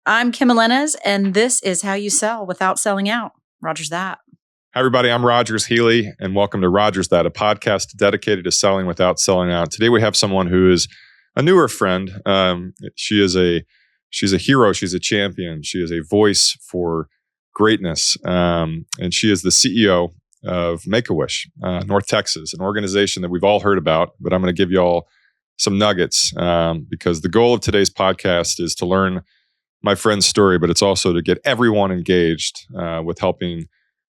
I'm Kim Elenez, and this is how you sell without selling out. Rogers that. Hi, everybody. I'm Rogers Healy, and welcome to Rogers That, a podcast dedicated to selling without selling out. Today, we have someone who is a newer friend. She's a hero. She's a champion. She is a voice for greatness, and she is the CEO of Make-A-Wish, North Texas, an organization that we've all heard about. But I'm going to give you all some nuggets because the goal of today's podcast is to learn my friend's story, but it's also to get everyone engaged with helping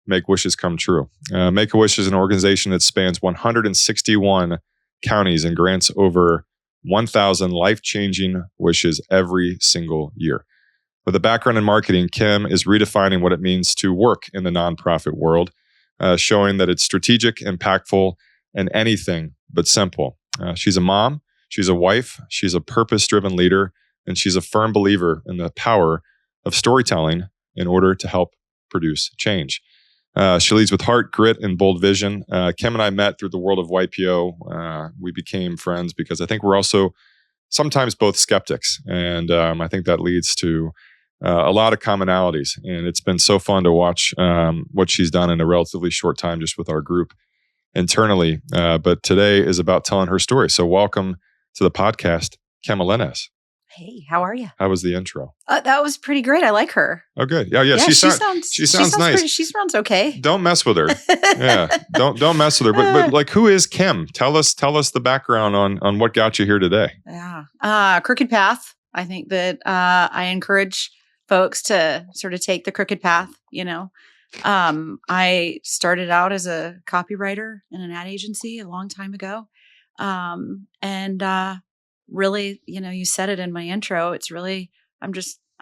make wishes come true. Make-A-Wish is an organization that spans 161 counties and grants over 1,000 life-changing wishes every single year. With a background in marketing, Kim is redefining what it means to work in the nonprofit world, showing that it's strategic, impactful, and anything but simple. She's a mom, she's a wife, she's a purpose-driven leader, and she's a firm believer in the power of storytelling in order to help produce change. She leads with heart, grit, and bold vision. Kim and I met through the world of YPO. We became friends because I think we're also sometimes both skeptics. And I think that leads to a lot of commonalities. And it's been so fun to watch what she's done in a relatively short time just with our group internally. But today is about telling her story. So welcome to the podcast, Kim Elenez. Hey, how are you? How was the intro? That was pretty great. I like her. Oh, good. Yeah. She sounds nice. She sounds okay. Don't mess with her. Yeah. Don't mess with her. But like, who is Kim? Tell us the background on what got you here today. Yeah. Crooked path. I think that I encourage folks to sort of take the crooked path. I started out as a copywriter in an ad agency a long time ago, and really, you said it in my intro. It's really, I'm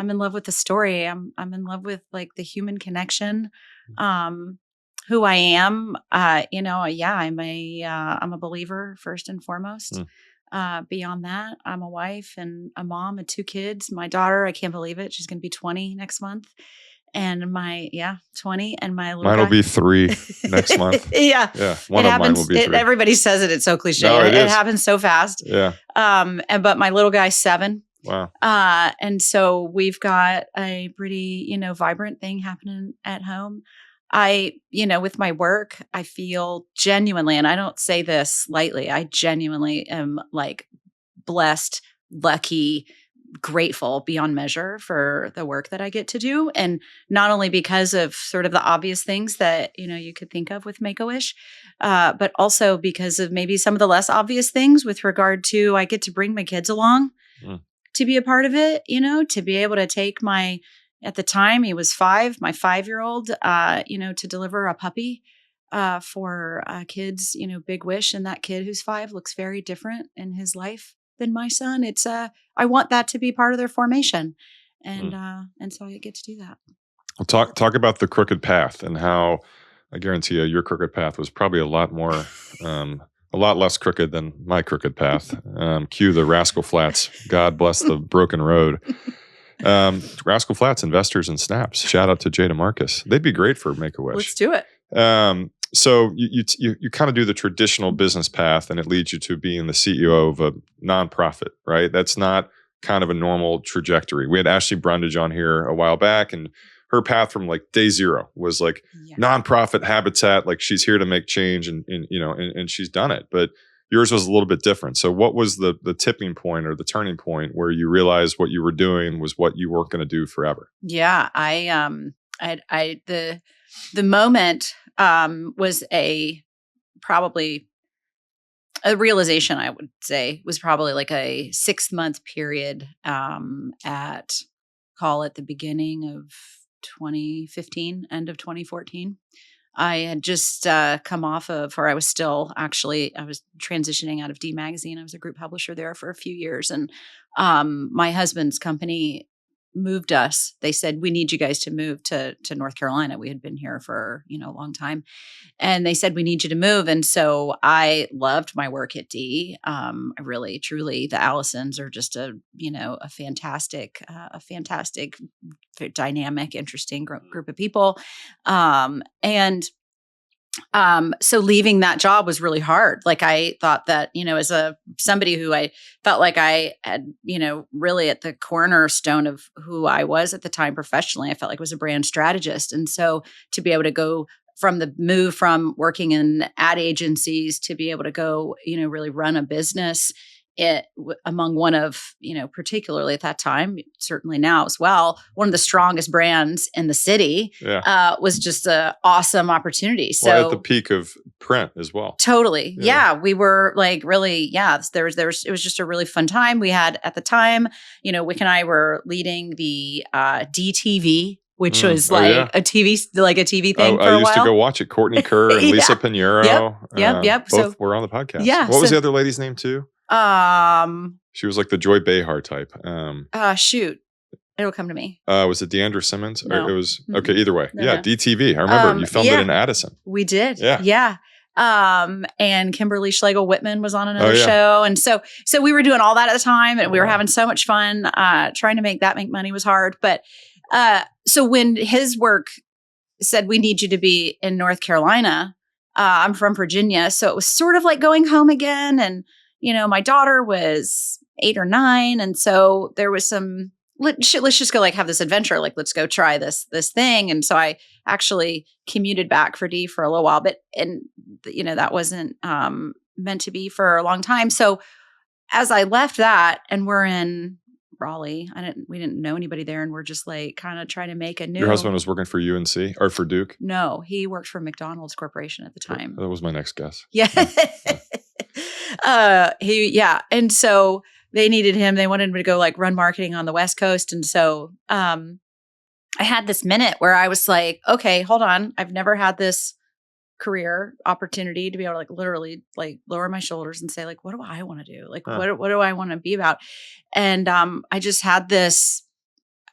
in love with the story. I'm in love with like the human connection, who I am. I'm a believer first and foremost. Beyond that, I'm a wife and a mom of 2 kids. My daughter, I can't believe it. She's going to be 20 next month. And 20, and my little mine will be 3 next month. Yeah. One of mine will be 3. Everybody says it. It's so cliche. No, it happens so fast. Yeah. But my little guy's 7. Wow. And so we've got a pretty, vibrant thing happening at home. With my work, I feel genuinely, and I don't say this lightly, I genuinely am like blessed, lucky, grateful beyond measure for the work that I get to do. And not only because of sort of the obvious things that, you could think of with Make-A-Wish, but also because of maybe some of the less obvious things with regard to, I get to bring my kids along to be a part of it, to be able to take at the time he was 5, my 5-year-old, to deliver a puppy for kids, big wish. And that kid who's 5 looks very different in his life than my son. It's I want that to be part of their formation, and so I get to do that. Well, talk about the crooked path and how I guarantee you your crooked path was probably a lot more, a lot less crooked than my crooked path. Cue the Rascal Flatts. God bless the broken road. Rascal Flatts, investors in snaps. Shout out to Jada Marcus. They'd be great for Make-A-Wish. Let's do it. So you kind of do the traditional business path, and it leads you to being the CEO of a nonprofit, right? That's not kind of a normal trajectory. We had Ashley Brundage on here a while back, and her path from like day zero was like nonprofit habitat, like she's here to make change, and she's done it. But yours was a little bit different. So what was the tipping point or the turning point where you realized what you were doing was what you weren't going to do forever? Yeah, the moment was probably a realization, I would say, was probably like a 6-month period call it the beginning of 2015, end of 2014. I had just come off of, or I was transitioning out of D Magazine. I was a group publisher there for a few years. And my husband's company moved us. They said, we need you guys to move to North Carolina. We had been here for, a long time. And they said, we need you to move. And so I loved my work at D. I really, truly, the Allisons are just a fantastic, dynamic, interesting group of people. And So leaving that job was really hard. Like I thought that, as somebody who I felt like I had, really at the cornerstone of who I was at the time professionally, I felt like I was a brand strategist. And so to be able to go from the move from working in ad agencies to be able to go, really run a business among one of, particularly at that time, certainly now as well, one of the strongest brands in the city, was just an awesome opportunity. So at the peak of print as well. Totally. Yeah. We were like really, it was just a really fun time. We had at the time, Wick and I were leading the DTV, which was a TV thing for a while. I used to go watch it. Courtney Kerr and Lisa Pinheiro. Yep. Both were on the podcast. Yeah. What was the other lady's name too? She was like the Joy Behar type. Shoot. It'll come to me. Was it Deandra Simmons? No. Or it was okay. Either way, No. DTV. I remember you filmed it in Addison. We did. Yeah. And Kimberly Schlegel-Whitman was on another show, and so we were doing all that at the time, and we were having so much fun. Trying to make money was hard, but so when his work said we need you to be in North Carolina, I'm from Virginia, so it was sort of like going home again, and my daughter was 8 or 9. And so there was some, let's just go like have this adventure. Like, let's go try this thing. And so I actually commuted back for D for a little while, but, that wasn't meant to be for a long time. So as I left that and we're in Raleigh, we didn't know anybody there. And we're just like kind of trying to make a new. Your husband was working for UNC or for Duke? No, he worked for McDonald's Corporation at the time. That was my next guess. Yeah. And so they needed him. They wanted him to go like run marketing on the West Coast. And so I had this minute where I was like, okay, hold on. I've never had this career opportunity to be able to like literally like lower my shoulders and say like, what do I want to do? Like, what do I want to be about? And I just had this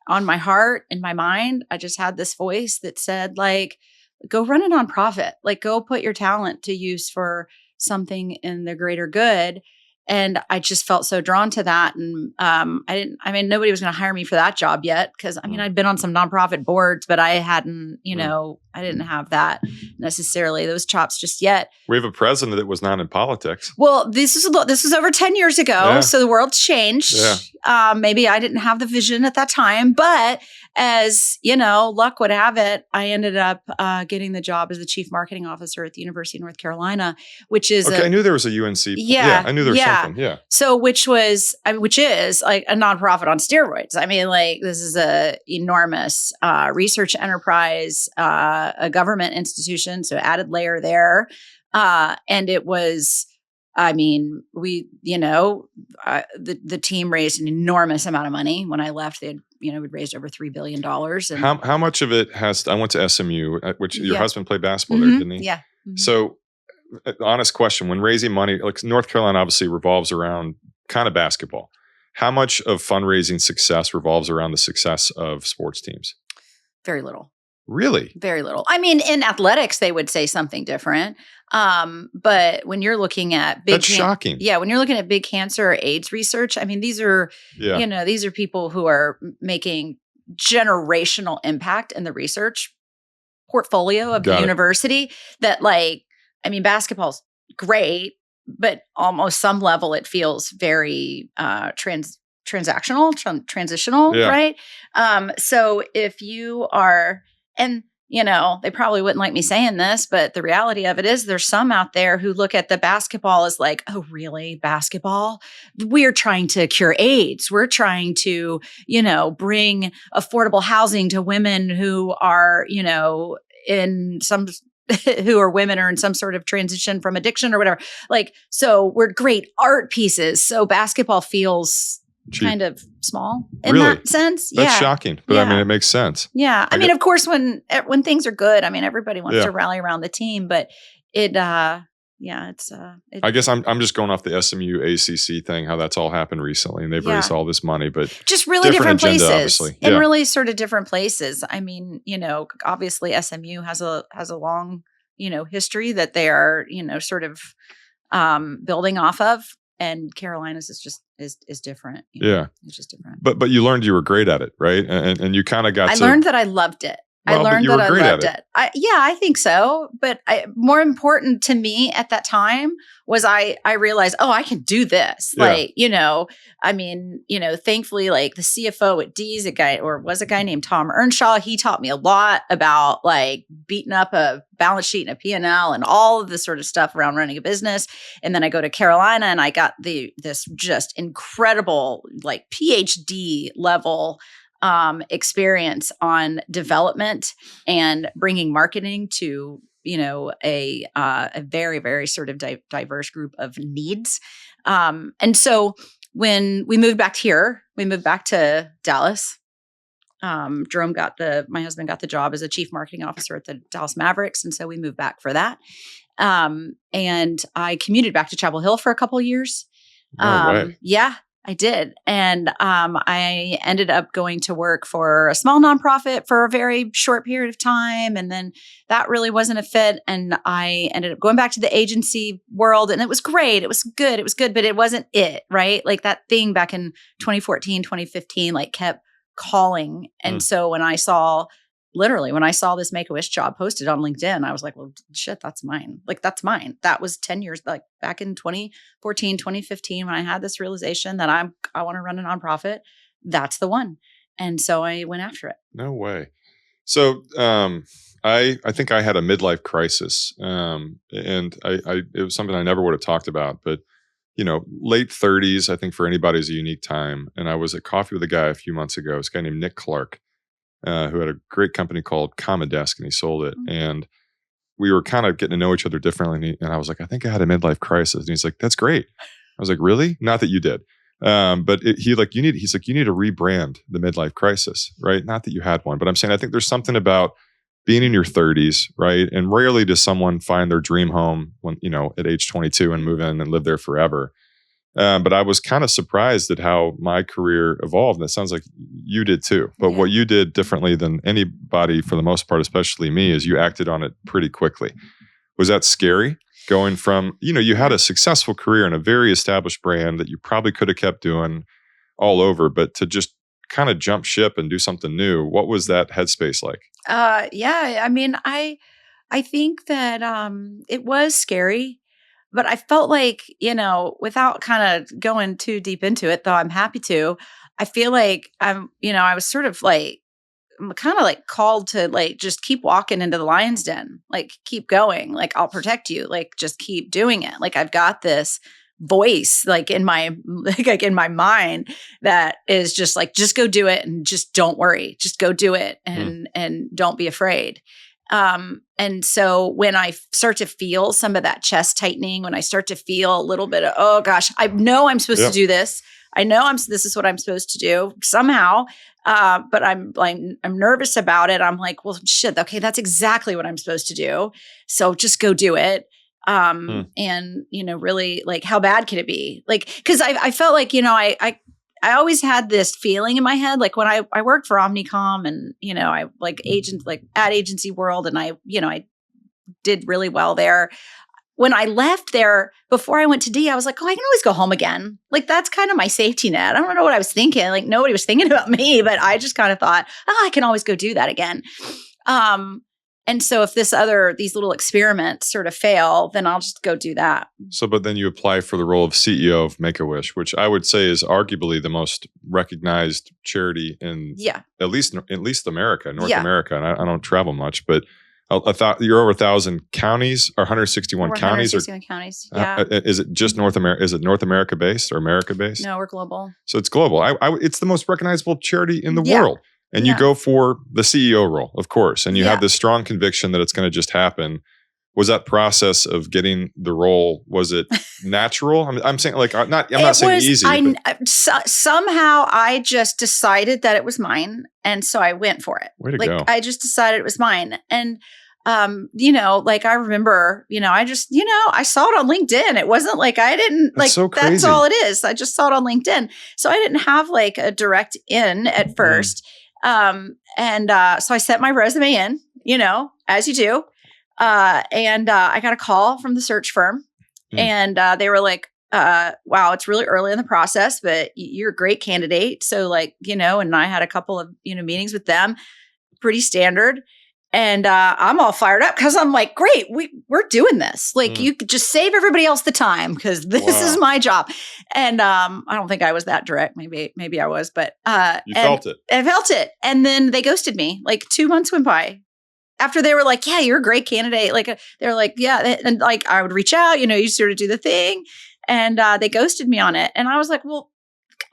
on my heart and my mind. I just had this voice that said like, go run a nonprofit, like go put your talent to use for something in the greater good. And I just felt so drawn to that. And nobody was going to hire me for that job yet. Cause I'd been on some nonprofit boards, but I hadn't, I didn't have that necessarily those chops just yet. We have a president that was not in politics. Well, this was over 10 years ago. Yeah. So the world's changed. Yeah. Maybe I didn't have the vision at that time, but as luck would have it, I ended up getting the job as the chief marketing officer at the University of North Carolina, which is I knew there was a UNC. I knew there was something. Yeah. So which is like a nonprofit on steroids. I mean, like this is a enormous research enterprise, a government institution. So added layer there. And it was, the team raised an enormous amount of money. When I left, they had, we'd raised over $3 billion. And how much of it I went to SMU, which your husband played basketball there, didn't he? Yeah. Mm-hmm. So honest question, when raising money, like North Carolina obviously revolves around kind of basketball. How much of fundraising success revolves around the success of sports teams? Very little. Really? Very little. I mean, in athletics, they would say something different. But when you're looking at that's shocking. Yeah. When you're looking at big cancer or AIDS research, I mean, these are, these are people who are making generational impact in the research portfolio of the university that basketball's great, but almost some level it feels very transitional, right? So if you are, and they probably wouldn't like me saying this, but the reality of it is there's some out there who look at the basketball as like, oh, really? Basketball? We're trying to cure AIDS. We're trying to, bring affordable housing to women who are, in some who are women or in some sort of transition from addiction or whatever. Like, so we're great art pieces. So basketball feels cheap. Kind of small in that sense. That's shocking, but it makes sense. Yeah. I mean, of course, when things are good, everybody wants to rally around the team, but I guess I'm just going off the SMU ACC thing, how that's all happened recently and they've raised all this money, but just really different places, obviously. And really sort of different places. I mean, obviously SMU has a long, history that they are, sort of building off of. And Carolina's is different. It's just different. But you learned you were great at it, right? And you kind of got I learned that I loved it. I Well, but learned you that were I great at loved it. it. Yeah, I think so. But more important to me at that time was I realized, oh, I can do this. Yeah. Like, I mean, thankfully, like the CFO at D's, was a guy named Tom Earnshaw. He taught me a lot about like beating up a balance sheet and a P&L and all of this sort of stuff around running a business. And then I go to Carolina and I got this just incredible like PhD level experience on development and bringing marketing to a very, very sort of diverse group of needs. And so when we moved back here, we moved back to Dallas. Jerome my husband got the job as a chief marketing officer at the Dallas Mavericks, and so we moved back for that. And I commuted back to Chapel Hill for a couple of years. No way. Yeah, I did. And I ended up going to work for a small nonprofit for a very short period of time. And then that really wasn't a fit. And I ended up going back to the agency world. And it was great. It was good. It was good, but it wasn't it, right? Like that thing back in 2014, 2015, like kept calling. And so when I saw this Make-A-Wish job posted on LinkedIn, I was like, well, shit, that's mine. Like, that's mine. That was 10 years, like back in 2014, 2015, when I had this realization that I want to run a nonprofit. That's the one. And so I went after it. No way. So I think I had a midlife crisis, and it was something I never would have talked about. But late 30s, I think for anybody is a unique time. And I was at coffee with a guy a few months ago. This guy named Nick Clark, who had a great company called Desk, and he sold it. And we were kind of getting to know each other differently. And I was like, I think I had a midlife crisis. And he's like, that's great. I was like, really? Not that you did. But he's like, you need to rebrand the midlife crisis, right? Not that you had one, but I'm saying, I think there's something about being in your 30s, right? And rarely does someone find their dream home when, at age 22 and move in and live there forever. But I was kind of surprised at how my career evolved. And it sounds like you did too. But what you did differently than anybody, for the most part, especially me, is you acted on it pretty quickly. Was that scary? Going from, you had a successful career in a very established brand that you probably could have kept doing all over, but to just kind of jump ship and do something new, what was that headspace like? Yeah, I mean, I think that it was scary, but I felt like, without kind of going too deep into it, though I'm happy to, I feel like I was sort of like, I'm kind of like called to like, just keep walking into the lion's den, like keep going, like I'll protect you, like just keep doing it. Like I've got this voice like in my mind that is just like, just go do it and just don't worry, just go do it and don't be afraid. And so when I start to feel some of that chest tightening, when I start to feel a little bit of, oh gosh, I know I'm supposed to do this. I know this is what I'm supposed to do somehow. But I'm nervous about it. I'm like, well, shit. Okay. That's exactly what I'm supposed to do. So just go do it. And really like, how bad can it be? Like, cause I felt like, I always had this feeling in my head, like when I worked for Omnicom and, I like ad agency world and I did really well there. When I left there, before I went to D, I was like, oh, I can always go home again. Like, that's kind of my safety net. I don't know what I was thinking. Like, nobody was thinking about me, but I just kind of thought, oh, I can always go do that again. And so if these little experiments sort of fail, then I'll just go do that. So, but then you apply for the role of CEO of Make-A-Wish, which I would say is arguably the most recognized charity in at least America, North America. And I don't travel much, but you're over 1,000 counties or 161 counties. 161 counties. Yeah. Is it just North America? Is it North America based or America based? No, we're global. So it's global. It's the most recognizable charity in the world. And you go for the CEO role, of course, and you have this strong conviction that it's going to just happen. Was that process of getting the role, was it natural? I'm saying like, I'm not saying easy. Somehow I just decided that it was mine. And so I went for it. Way to go. I just decided it was mine. And, like I remember, I saw it on LinkedIn. It wasn't like I didn't that's so crazy. That's all it is. I just saw it on LinkedIn. So I didn't have like a direct in at first. So I sent my resume in, as you do. And I got a call from the search firm and they were like, wow, it's really early in the process, but you're a great candidate. So like, and I had a couple of, meetings with them. pretty standard. And I'm all fired up because I'm like, great, we're doing this. Like, you could just save everybody else the time because this is my job. And I don't think I was that direct. Maybe I was, but you felt it. I felt it. And then they ghosted me. Like 2 months went by. After they were like, yeah, you're a great candidate. Like they were like, yeah. And like I would reach out, you sort of do the thing. And they ghosted me on it. And I was like, well,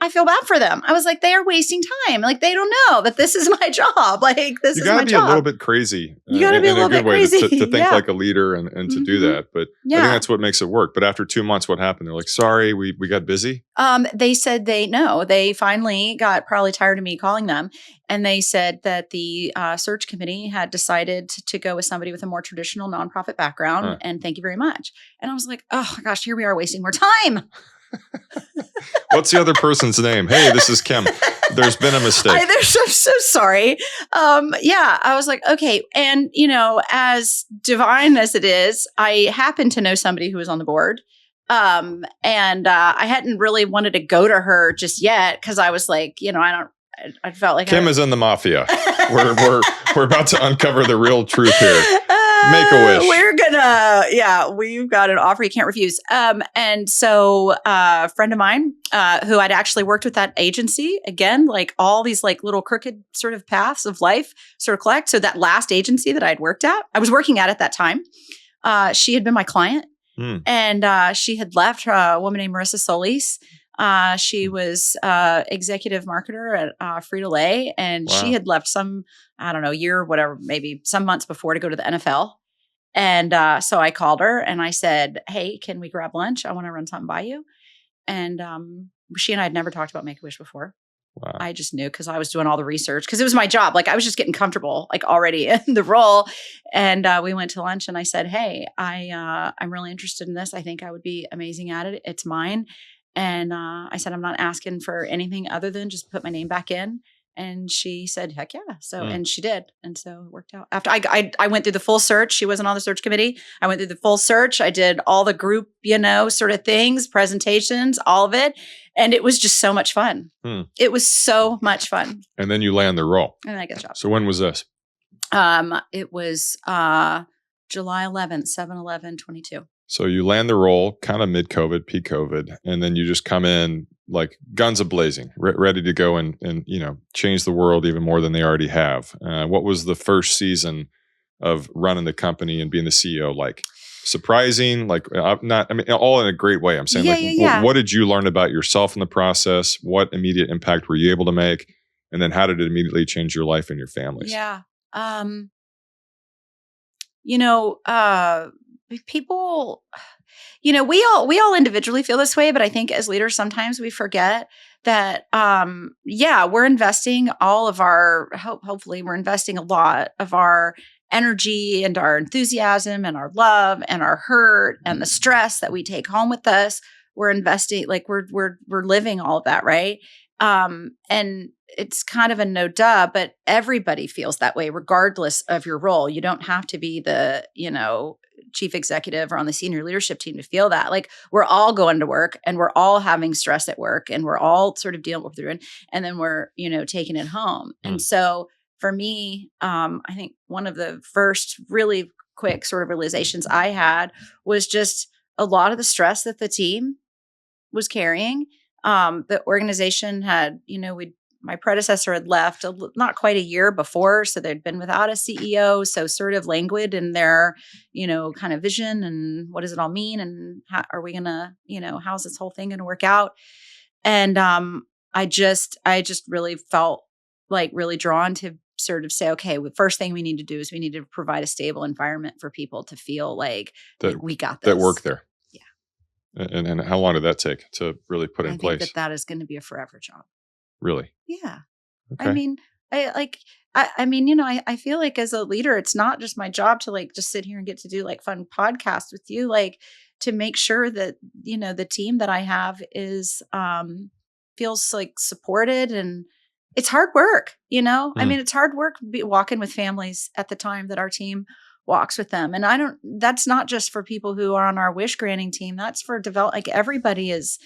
I feel bad for them. I was like, they are wasting time. Like they don't know that this is my job. Like this is my job. You gotta be a little bit crazy. You gotta be a little bit crazy to think like a leader and to do that. But I think that's what makes it work. But after 2 months, what happened? They're like, sorry, we got busy. They said they finally got probably tired of me calling them. And they said that the search committee had decided to go with somebody with a more traditional nonprofit background. And thank you very much. And I was like, oh my gosh, here we are wasting more time. What's the other person's name? Hey, this is Kim. There's been a mistake. I'm so sorry. I was like, okay. And, as divine as it is, I happen to know somebody who was on the board. And I hadn't really wanted to go to her just yet because I was like, I felt like Kim is in the mafia. We're about to uncover the real truth here. Make a wish. We've got an offer you can't refuse. And so a friend of mine who I'd actually worked with that agency, again, like all these like little crooked sort of paths of life sort of collect. So that last agency that I'd worked at, I was working at that time. She had been my client and she had left, a woman named Marissa Solis. She was executive marketer at Frito-Lay, and she had left some, I don't know, year, whatever, maybe some months before to go to the NFL. And so I called her and I said, hey, can we grab lunch? I want to run something by you. And she and I had never talked about Make-A-Wish before. Wow. I just knew because I was doing all the research because it was my job. Like I was just getting comfortable, like already in the role. And we went to lunch and I said, hey, I'm really interested in this. I think I would be amazing at it. It's mine. And I said, I'm not asking for anything other than just put my name back in. And she said, heck yeah. So, and she did. And so it worked out. After I went through the full search, she wasn't on the search committee. I went through the full search. I did all the group, sort of things, presentations, all of it. And it was just so much fun. It was so much fun. And then you land the role. And I get the job. So when was this? It was July 11th, 7/11/22. So you land the role kind of mid-COVID, peak COVID, and then you just come in like guns a-blazing, ready to go and change the world even more than they already have. What was the first season of running the company and being the CEO like? Surprising, like all in a great way. I'm saying what did you learn about yourself in the process? What immediate impact were you able to make? And then how did it immediately change your life and your families? Yeah. People, we all individually feel this way, but I think as leaders, sometimes we forget that, we're investing all of our, hopefully we're investing a lot of our energy and our enthusiasm and our love and our hurt and the stress that we take home with us. We're investing, like we're living all of that. Right. And it's kind of a no duh, but everybody feels that way, regardless of your role. You don't have to be the, chief executive or on the senior leadership team to feel that. Like we're all going to work and we're all having stress at work and we're all sort of dealing with it. And then we're, taking it home. And so for me, I think one of the first really quick sort of realizations I had was just a lot of the stress that the team was carrying. The organization had, my predecessor had left not quite a year before, so they'd been without a CEO, so sort of languid in their, kind of vision and what does it all mean and how are we gonna, how's this whole thing gonna work out? And I just really felt like really drawn to sort of say, okay, the first thing we need to do is we need to provide a stable environment for people to feel like we got this. That work there. Yeah. And how long did that take to really put in place? I think that is going to be a forever job. Really? Yeah. Okay. I mean, I feel like as a leader, it's not just my job to like just sit here and get to do like fun podcasts with you, like to make sure that, the team that I have is, feels like supported, and it's hard work, I mean, it's hard work walking with families at the time that our team walks with them. And that's not just for people who are on our wish granting team. That's for like everybody is,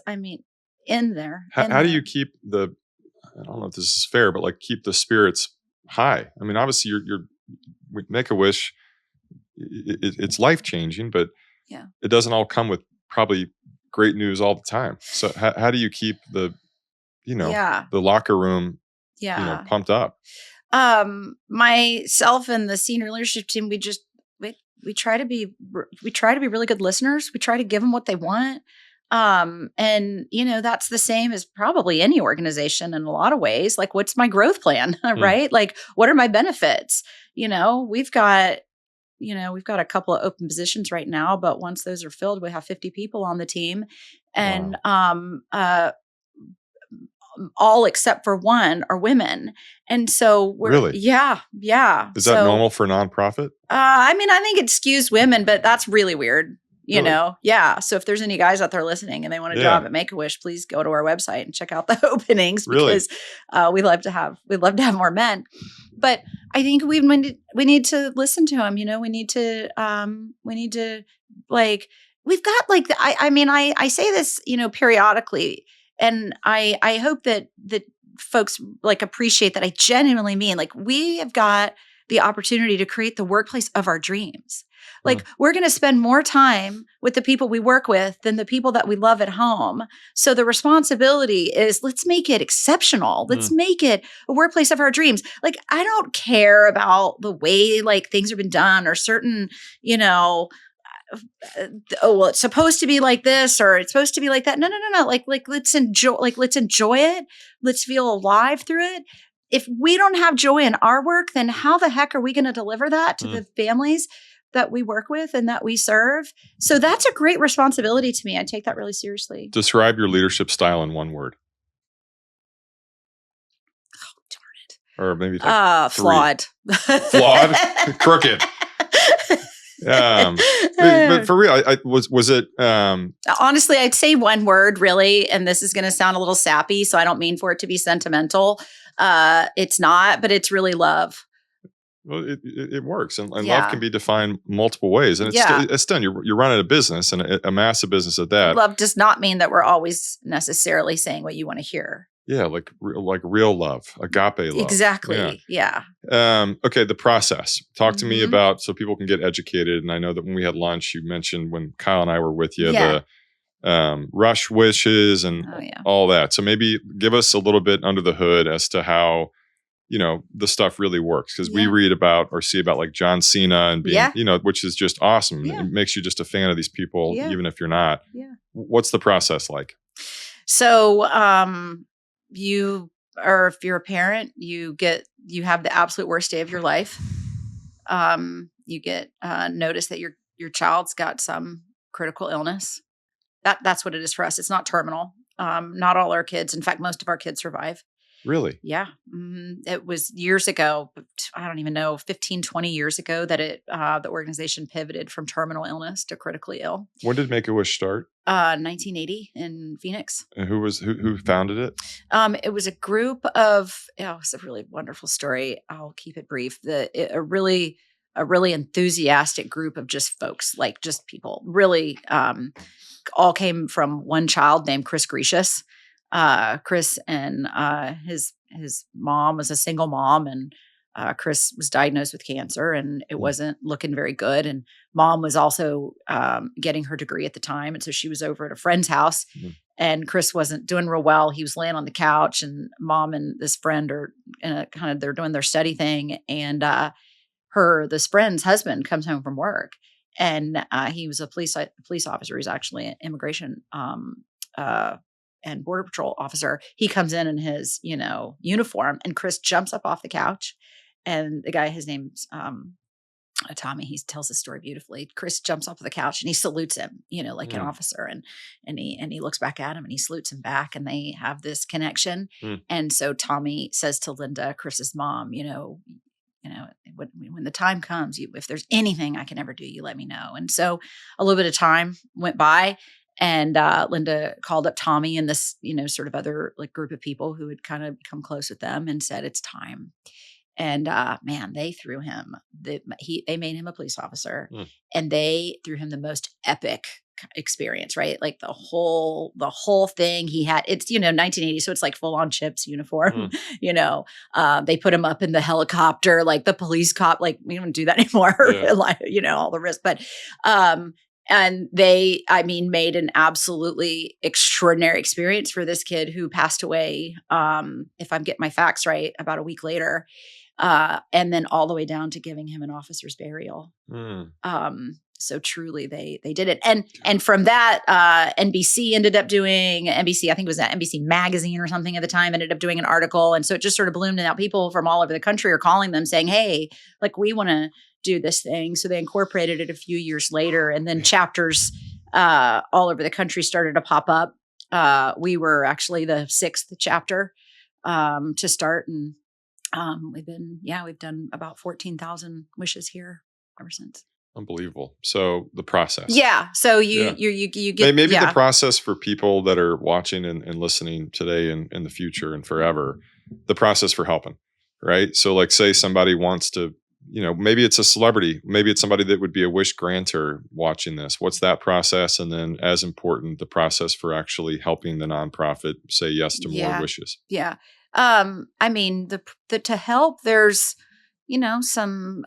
I mean, in there. How do you keep I don't know if this is fair, but like keep the spirits high. I mean, obviously you're Make-A-Wish, it's life changing, but Yeah. it doesn't all come with probably great news all the time. So how do you keep Yeah. the locker room, Yeah. pumped up? Myself and the senior leadership team, we try to be really good listeners. We try to give them what they want. And that's the same as probably any organization in a lot of ways. Like, what's my growth plan? Right? Like, what are my benefits? We've got a couple of open positions right now, but once those are filled, we have 50 people on the team. And all except for one are women. And so Really? Yeah. Is that normal for a nonprofit? I mean, I think it skews women, but that's really weird. Really? Yeah. So if there's any guys out there listening and they want a job at Make-A-Wish, please go to our website and check out the openings, because we'd love to have more men. But I think we need to listen to them. We need to like, we've got like, I say this, periodically, and I hope that folks like appreciate that I genuinely mean, like, we have got the opportunity to create the workplace of our dreams. Like, we're going to spend more time with the people we work with than the people that we love at home. So the responsibility is, let's make it exceptional. Let's make it a workplace of our dreams. Like, I don't care about the way like things have been done, or certain, oh, well, it's supposed to be like this, or it's supposed to be like that. No. Like let's enjoy it. Let's feel alive through it. If we don't have joy in our work, then how the heck are we going to deliver that to the families that we work with and that we serve? So that's a great responsibility to me. I take that really seriously. Describe your leadership style in one word. Oh, darn it. Or maybe like flawed. Flawed? Crooked. But for real, was it? Honestly, I'd say one word, really, and this is going to sound a little sappy, so I don't mean for it to be sentimental. It's not, but it's really love. Well, it works, and love can be defined multiple ways, and it's done. You're running a business, and a massive business at that. Love does not mean that we're always necessarily saying what you want to hear. Yeah, like real love, agape love. Exactly. Yeah. Okay, the process. Talk to me about, so people can get educated. And I know that when we had lunch, you mentioned when Kyle and I were with you, the rush wishes and all that. So maybe give us a little bit under the hood as to how the stuff really works, because we read about or see about like John Cena and being which is just awesome. It makes you just a fan of these people, even if you're not. What's the process like? So if you're a parent, you have the absolute worst day of your life. You get notice that your child's got some critical illness. That's what it is for us. It's not terminal. Not all our kids. In fact, most of our kids survive. Really? Yeah. It was years ago. I don't even know, 15, 20 years ago that the organization pivoted from terminal illness to critically ill. When did Make-A-Wish start? 1980 in Phoenix. And who founded it? It was a group of, it's a really wonderful story. I'll keep it brief. A really enthusiastic group of just folks, like just people, really all came from one child named Chris Grecius. Chris and his mom was a single mom, and Chris was diagnosed with cancer, and it wasn't looking very good. And mom was also getting her degree at the time, and so she was over at a friend's house. And Chris wasn't doing real well. He was laying on the couch, and mom and this friend are they're doing their study thing, and this friend's husband comes home from work, and he was a police officer. He's actually an immigration and Border Patrol officer. He comes in his, uniform, and Chris jumps up off the couch, and the guy, his name's Tommy, he tells the story beautifully. Chris jumps off the couch and he salutes him, like an officer, and he looks back at him and he salutes him back, and they have this connection. And so Tommy says to Linda, Chris's mom, when the time comes, if there's anything I can ever do, you let me know. And so a little bit of time went by, and Linda called up Tommy and this, sort of other like group of people who had kind of become close with them, and said, it's time. And man, they threw him. They made him a police officer, Mm. and they threw him the most epic experience, right? Like the whole thing he had. It's 1980, so it's like full on Chips uniform. They put him up in the helicopter, like the police cop. Like we don't do that anymore. Yeah. Like all the risk, but and they, made an absolutely extraordinary experience for this kid who passed away. If I'm getting my facts right, about a week later. And then all the way down to giving him an officer's burial. Mm. So truly they did it. And from that, NBC ended up doing NBC, I think it was at NBC Magazine or something at the time, ended up doing an article. And so it just sort of bloomed, and now people from all over the country are calling them saying, hey, like we want to do this thing. So they incorporated it a few years later, and then chapters all over the country started to pop up. We were actually the 6th chapter to start, and we've done about 14,000 wishes here ever since. Unbelievable. So the process. Yeah. So you get maybe the process for people that are watching and listening today and in the future and forever, the process for helping, right? So like say somebody wants to, maybe it's a celebrity, maybe it's somebody that would be a wish grantor watching this. What's that process? And then as important, the process for actually helping the nonprofit say yes to more wishes. Yeah. To help, there's, some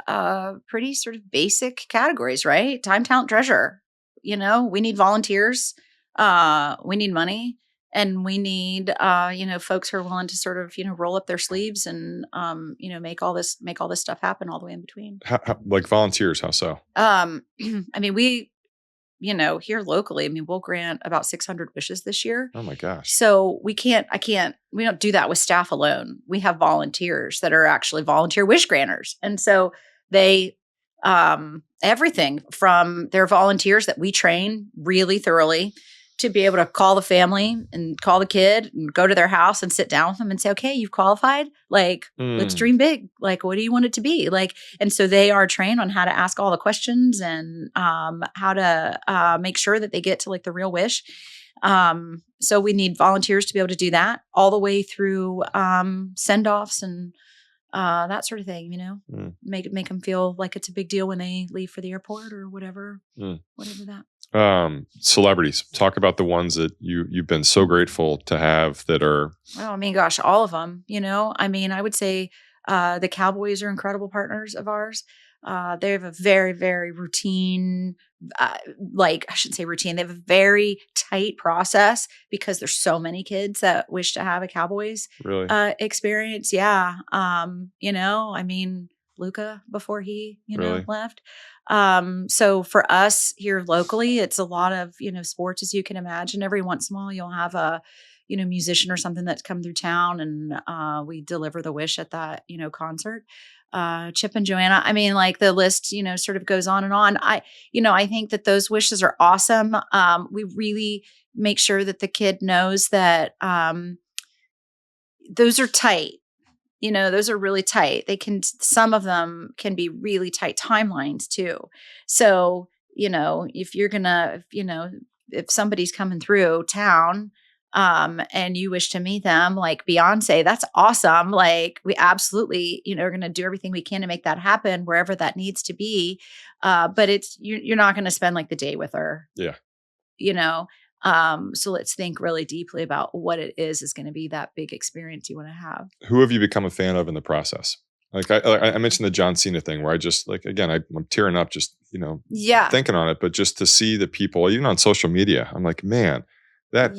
pretty sort of basic categories, right? Time, talent, treasure. We need volunteers. We need money, and we need, folks who are willing to sort of, roll up their sleeves and, make all this stuff happen all the way in between. How, like volunteers, how so? We, here locally, we'll grant about 600 wishes this year. Oh my gosh. So we don't do that with staff alone. We have volunteers that are actually volunteer wish granters. And so they, everything from their volunteers that we train really thoroughly to be able to call the family and call the kid and go to their house and sit down with them and say, okay, you've qualified. Like, let's dream big. Like, what do you want it to be? Like, and so they are trained on how to ask all the questions and how to make sure that they get to like the real wish. So we need volunteers to be able to do that all the way through send-offs and that sort of thing, make them feel like it's a big deal when they leave for the airport or whatever that. Celebrities, talk about the ones that you've been so grateful to have that are. Oh, gosh, all of them, I would say the Cowboys are incredible partners of ours. They have a very, very routine, I shouldn't say routine. They have a very tight process because there's so many kids that wish to have a Cowboys experience. Yeah. Luca before he, left. So for us here locally, it's a lot of, sports, as you can imagine. Every once in a while, you'll have a, musician or something that's come through town, and we deliver the wish at that, concert. Chip and Joanna. The list, sort of goes on and on. I think that those wishes are awesome. We really make sure that the kid knows that those are tight. Those are really tight. Some of them can be really tight timelines too. So, if you're gonna, if somebody's coming through town, and you wish to meet them, like Beyonce, that's awesome. Like we absolutely, are going to do everything we can to make that happen wherever that needs to be. But you're not going to spend like the day with her. Yeah. So let's think really deeply about what it is going to be that big experience you want to have. Who have you become a fan of in the process? Like I mentioned the John Cena thing where I just I'm tearing up just, thinking on it, but just to see the people, even on social media, I'm like, man, that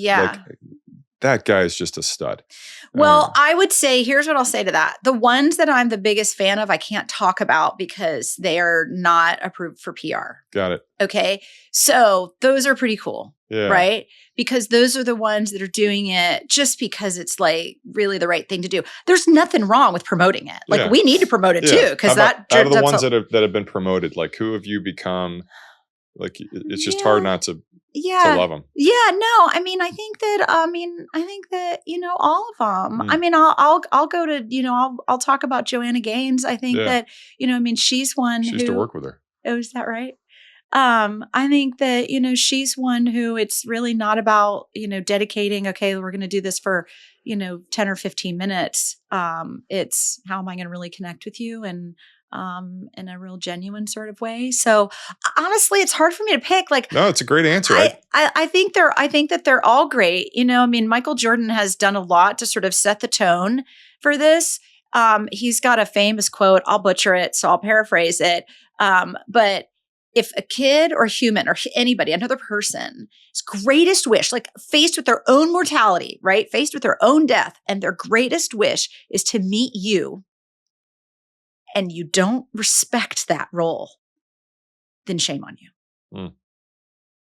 guy is just a stud. Well, I would say, here's what I'll say to that. The ones that I'm the biggest fan of, I can't talk about because they are not approved for PR. Got it. Okay. So those are pretty cool. Yeah. Right? Because those are the ones that are doing it just because it's like really the right thing to do. There's nothing wrong with promoting it. Like we need to promote it too. Because out of the ones that have been promoted, like who have you become? Like it's just hard not to love them. Yeah, no. I think that all of them. I'll go to I'll talk about Joanna Gaines. I think that she's one. She used to work with her. Oh, is that right? I think that, she's one who it's really not about, dedicating, okay, we're going to do this for, 10 or 15 minutes. It's how am I going to really connect with you and in a real genuine sort of way. So honestly, it's hard for me to pick. Like, No, it's a great answer. I think that they're all great. I mean, Michael Jordan has done a lot to sort of set the tone for this. He's got a famous quote. I'll butcher it, so I'll paraphrase it. But if a kid or human or anybody, another person's greatest wish, like faced with their own mortality, right? Faced with their own death, and their greatest wish is to meet you, and you don't respect that role, then shame on you. Mm.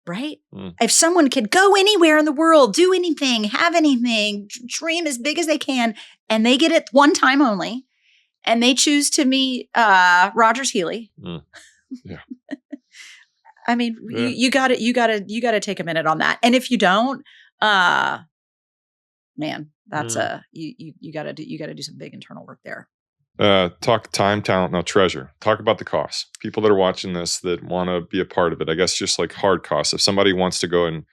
Right? Mm. If someone could go anywhere in the world, do anything, have anything, dream as big as they can, and they get it one time only, and they choose to meet Rogers Healy. Mm. Yeah. I mean, you got to take a minute on that. And if you don't, man, that's you got to do some big internal work there. Talk time, talent, now treasure. Talk about the costs. People that are watching this that want to be a part of it. I guess just like hard costs. If somebody wants to go and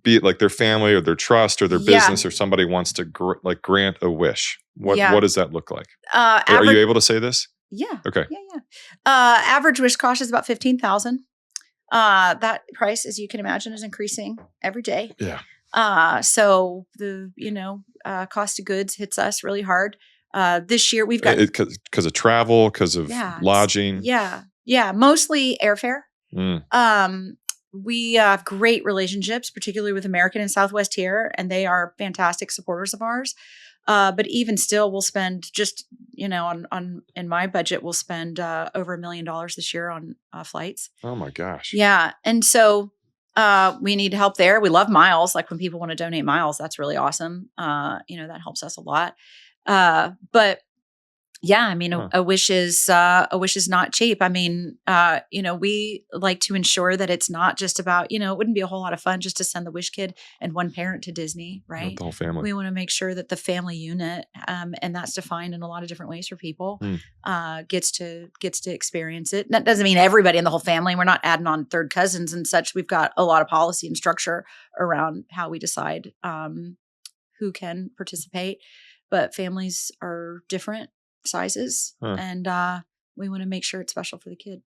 be it like their family or their trust or their business, or somebody wants to grant a wish, what does that look like? Are you able to say this? Yeah. Okay. Yeah. Average wish cost is about $15,000. That price, as you can imagine, is increasing every day. Yeah. So the cost of goods hits us really hard. This year we've got because of travel, because of lodging. Yeah. Mostly airfare. Mm. We have great relationships, particularly with American and Southwest here, and they are fantastic supporters of ours. But even still, we'll spend just, in my budget, we'll spend over $1 million this year on flights. Oh my gosh. Yeah. And so we need help there. We love miles. Like when people want to donate miles, that's really awesome. That helps us a lot. But yeah, I mean, a wish is not cheap. I mean, we like to ensure that it's not just about, it wouldn't be a whole lot of fun just to send the wish kid and one parent to Disney, right? Not the whole family. We want to make sure that the family unit, and that's defined in a lot of different ways for people, gets to experience it. That doesn't mean everybody in the whole family. We're not adding on third cousins and such. We've got a lot of policy and structure around how we decide who can participate, but families are different sizes, and we want to make sure it's special for the kid.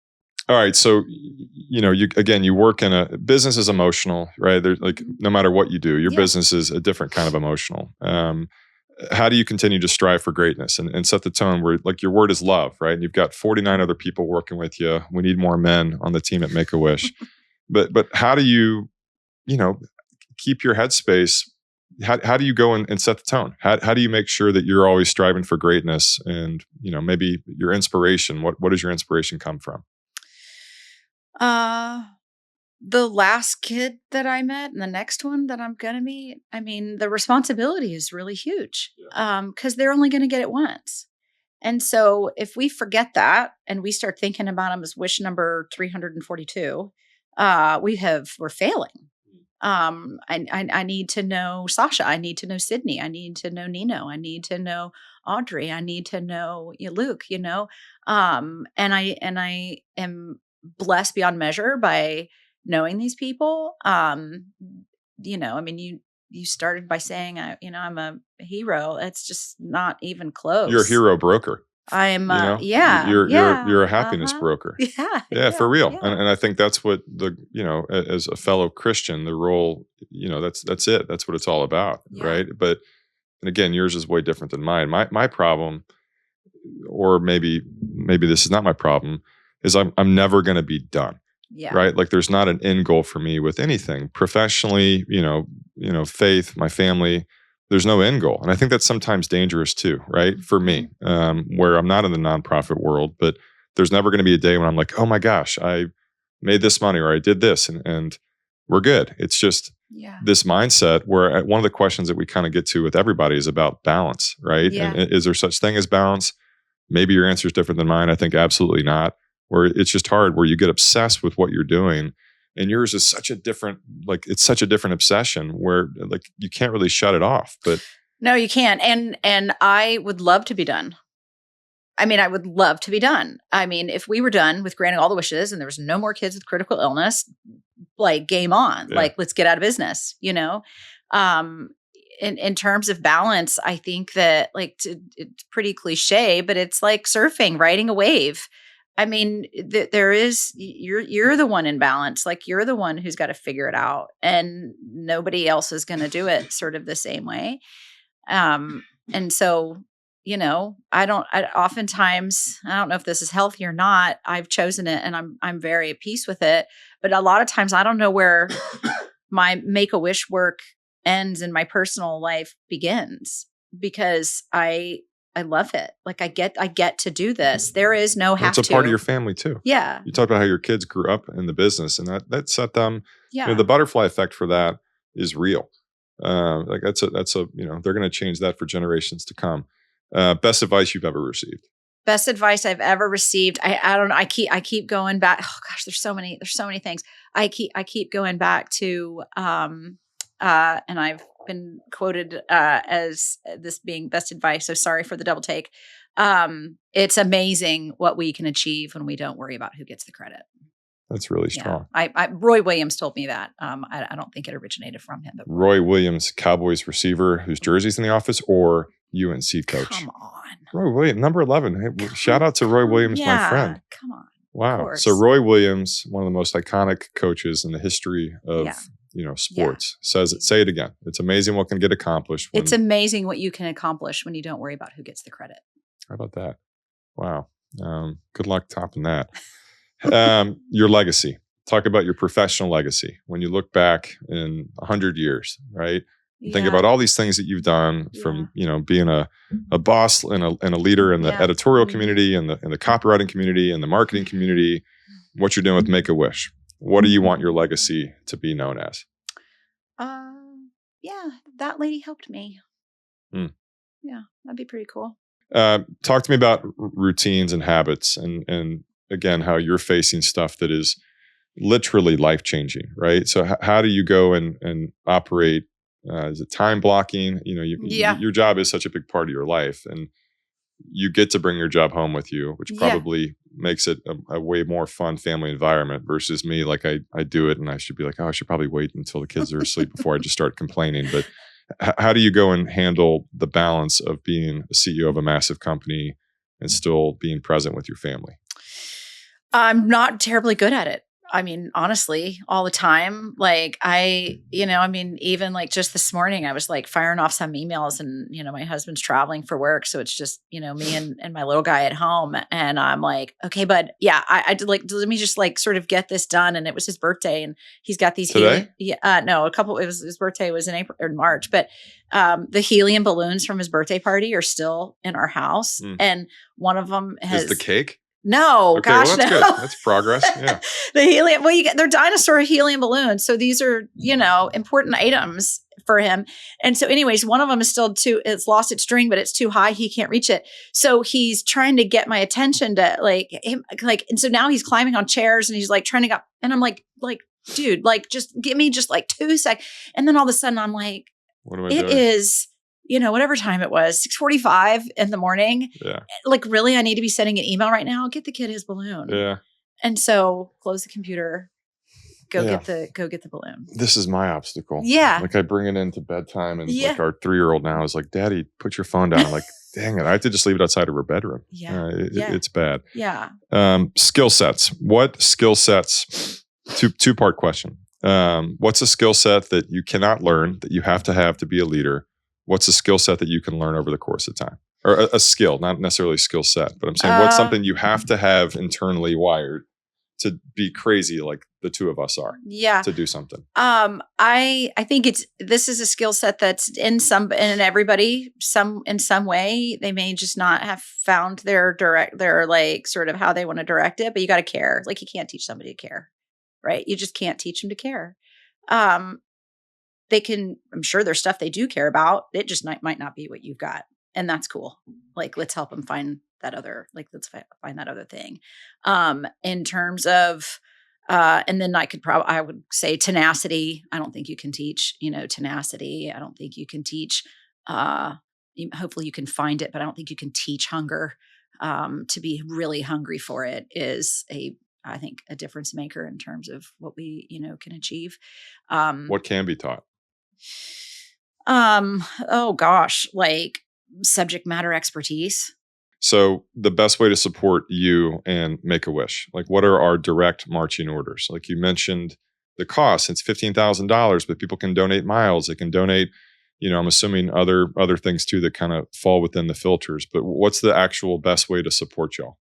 All right, so you work in a business is emotional, right? There's like no matter what you do, your business is a different kind of emotional. How do you continue to strive for greatness and set the tone where like your word is love, right? And you've got 49 other people working with you. We need more men on the team at Make-A-Wish. but how do you keep your headspace? How do you go and set the tone? How do you make sure that you're always striving for greatness and, maybe your inspiration, what does your inspiration come from? The last kid that I met and the next one that I'm going to meet, I mean, the responsibility is really huge because they're only going to get it once. And so if we forget that and we start thinking about them as wish number 342, we're failing. I need to know Sasha. I need to know Sydney. I need to know Nino. I need to know Audrey. I need to know Luke, and I am blessed beyond measure by knowing these people. I mean, you started by saying, I'm a hero. It's just not even close. You're a hero broker. I'm, you're a happiness broker. Yeah, for real. Yeah. And I think that's what as a fellow Christian, the role, that's it. That's what it's all about. Right. But, and again, yours is way different than mine. My problem, or maybe this is not my problem, is I'm never going to be done. Yeah. Right. Like there's not an end goal for me with anything professionally, faith, my family. There's no end goal. And I think that's sometimes dangerous too, right? For me, where I'm not in the nonprofit world, but there's never going to be a day when I'm like, oh my gosh, I made this money or I did this and we're good. It's just this mindset where one of the questions that we kind of get to with everybody is about balance, right? Yeah. And is there such thing as balance? Maybe your answer is different than mine. I think absolutely not. Where it's just hard, where you get obsessed with what you're doing. And yours is such a different obsession where like you can't really shut it off. But no, you can't. And I would love to be done. I mean, I would love to be done. I mean, if we were done with granting all the wishes and there was no more kids with critical illness, like game on, like let's get out of business, in terms of balance, I think that it's pretty cliche, but it's like surfing, riding a wave. I mean, there is, you're the one in balance. Like you're the one who's got to figure it out, and nobody else is going to do it sort of the same way. And so, oftentimes, I don't know if this is healthy or not. I've chosen it and I'm very at peace with it. But a lot of times I don't know where my Make-A-Wish work ends and my personal life begins, because I love it. Like I get to do this. There is no have to. It's a part of your family too. Yeah. You talk about how your kids grew up in the business, and that set them, Yeah. the butterfly effect for that is real. Like that's a they're going to change that for generations to come. Best advice you've ever received? Best advice I've ever received. I don't know. I keep going back. Oh gosh, there's so many things. I keep going back to, and I've been quoted as this being best advice. So sorry for the double take. It's amazing what we can achieve when we don't worry about who gets the credit. That's really strong. Yeah. Roy Williams told me that. I don't think it originated from him. But Roy Williams, Cowboys receiver whose jersey's in the office, or UNC coach? Come on. Roy Williams, number 11. Hey, shout out to Roy Williams, my friend. Come on. Wow. So Roy Williams, one of the most iconic coaches in the history of sports, say it again. It's amazing what can get accomplished. It's amazing what you can accomplish when you don't worry about who gets the credit. How about that? Wow. Good luck topping that. Your legacy. Talk about your professional legacy. When you look back in 100 years, right? Think about all these things that you've done, from being a boss and a leader in the editorial community and the copywriting community and the marketing community. What you're doing with Make-A-Wish. What do you want your legacy to be known as? That lady helped me. Mm. Yeah, that'd be pretty cool. Talk to me about routines and habits, and again, how you're facing stuff that is literally life-changing, right? So how do you go and operate? Is it time blocking? Your job is such a big part of your life, and you get to bring your job home with you, which probably makes it a way more fun family environment versus me. Like I do it and I should be like, I should probably wait until the kids are asleep before I just start complaining. But how do you go and handle the balance of being a CEO of a massive company and still being present with your family? I'm not terribly good at it. I mean, honestly, all the time. Like even like just this morning, I was like firing off some emails, and, my husband's traveling for work. So it's just, me and my little guy at home. And I'm like, okay, bud. Yeah. I did let me just like sort of get this done. And it was his birthday, and he's got these. Today? His birthday was in April or March, but the helium balloons from his birthday party are still in our house. And one of them has. Is the cake? No, okay, gosh, well, that's no. good. That's progress. Yeah. The helium, they're dinosaur helium balloons. So these are, important items for him. And so anyways, one of them is still it's lost its string, but it's too high. He can't reach it. So he's trying to get my attention to and so now he's climbing on chairs and he's like trying to go, and I'm like, dude, just give me just like 2 seconds. And then all of a sudden I'm like, what am I doing? It is, whatever time it was, 6:45 in the morning. Yeah. Like, really, I need to be sending an email right now. Get the kid his balloon. Yeah. And so close the computer, go get the balloon. This is my obstacle. Yeah. Like I bring it into bedtime, and like our 3-year-old now is like, Daddy, put your phone down. I'm like, dang it. I have to just leave it outside of her bedroom. Yeah. It's bad. Yeah. Skill sets. What skill sets? Two-part question. What's a skill set that you cannot learn that you have to be a leader? What's a skill set that you can learn over the course of time? Or a skill, not necessarily a skill set, but I'm saying what's something you have to have internally wired to be crazy like the two of us are. Yeah. To do something. I think this is a skill set that's in everybody, in some way. They may just not have found their like sort of how they want to direct it, but you got to care. Like you can't teach somebody to care, right? You just can't teach them to care. They can, I'm sure there's stuff they do care about. It just might not be what you've got. And that's cool. Like, let's help them find that other, let's find that other thing. In terms of, and then I would say tenacity. I don't think you can teach, tenacity. I don't think you can teach, hopefully you can find it, but I don't think you can teach hunger. To be really hungry for it is I think a difference maker in terms of what we, can achieve. What can be taught? Oh gosh, like subject matter expertise. So the best way to support you and Make-A-Wish, like what are our direct marching orders? Like you mentioned the cost, it's $15,000, but people can donate miles. They can donate, I'm assuming other things too that kind of fall within the filters. But what's the actual best way to support y'all?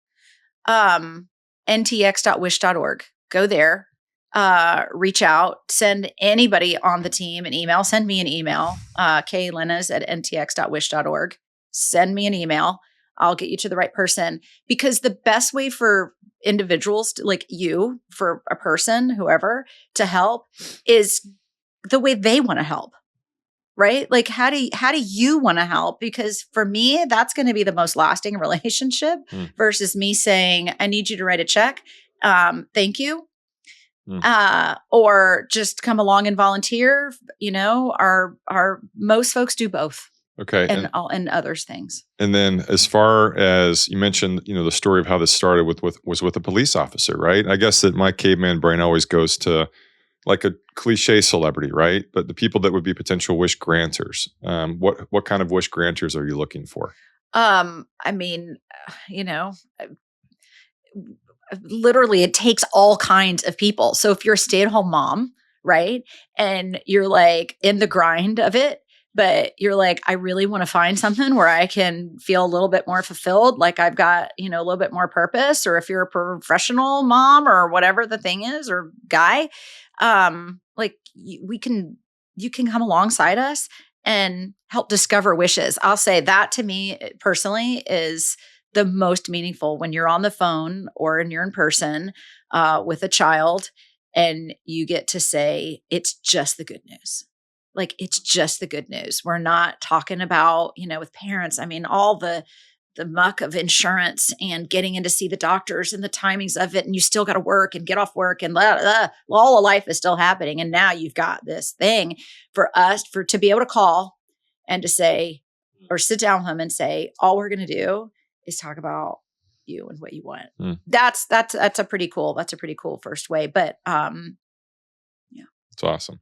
Um, ntx.wish.org. Go there, reach out, send anybody on the team an email. Send me an email, K Elenez at ntx.wish.org. Send me an email. I'll get you to the right person, because the best way for individuals to, like you, for a person, whoever, to help is the way they want to help. Right? Like how do you want to help? Because for me, that's going to be the most lasting relationship Mm, versus me saying, I need you to write a check. Thank you. mm. Or just come along and volunteer. Our most folks do both, Okay. and others things. And then as far as you mentioned, the story of how this started was with a police officer, right? I guess that my caveman brain always goes to like a cliche celebrity, right? But the people that would be potential wish granters. What kind of wish granters are you looking for? I mean, you know, literally it takes all kinds of people. So if you're a stay-at-home mom, right? And you're like in the grind of it, but you're like, I really want to find something where I can feel a little bit more fulfilled, like I've got, a little bit more purpose. Or if you're a professional mom or whatever the thing is, or guy, like you can come alongside us and help discover wishes. I'll say that to me personally is the most meaningful, when you're on the phone or when you're in person with a child and you get to say, it's just the good news. Like, it's just the good news. We're not talking about, with parents, I mean, all the muck of insurance and getting in to see the doctors and the timings of it. And you still got to work and get off work and all of life is still happening. And now you've got this thing for us to be able to call and to say, or sit down with them and say, all we're going to do is talk about you and what you want. Mm, That's a pretty cool first way. But yeah. it's awesome.